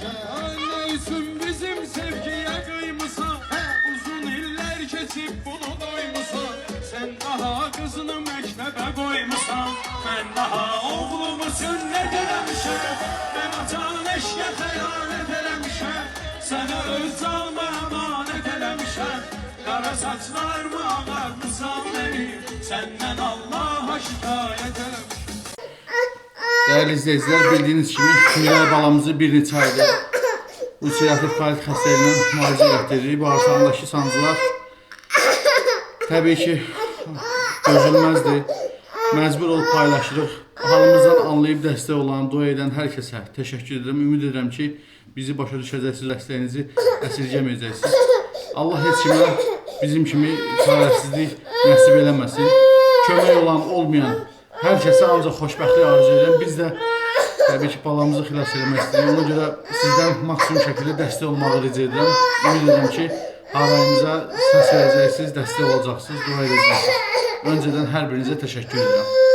Neysin bizim sevgiye kıymışsan, uzun iller geçip bunu doymuşsan. Sen daha kızını mektebe koymuşsan, ben daha oğlumu sünnet eləmişəm. Ben atan eşke xəyanət eləmişəm, səni öz canıma emanet eləmişəm. Qara saçlarımı ağartmışsan benim, senden Allah'a şikayet eləmişəm. Değerli izleyiciler, bildiğiniz gibi Miray balamızı bir neçə aydır ulserativ kolit xəstəliyindən müalicə etdiririk. Bağırsağındakı sancılar təbii ki dözülməzdir. Məcbur olub paylaşırıq. Halımızdan anlayıb dəstək olan, dua edən hər kəsə təşəkkür edirəm. Ümid edirəm ki, bizi başa düşəcəksiniz, dəstəyinizi əsirgəməyəcəksiniz. Allah heç kimə bizim kimi çarəsizlik nəsib eləməsin. Kömək olan, olmayan hər kəsə ancaq xoşbəxtlik arzu edirəm. Biz də təbii ki, balamızı xilas eləmək istəyirik. Ona görə sizdən maksimum şəkildə dəstək olmağı rica edirəm. Ümid edirəm ki, harayımıza səs verəcəksiniz, dəstək olacaqsınız, dua edəcəksiniz. Öncədən hər birinizə təşəkkür edirəm.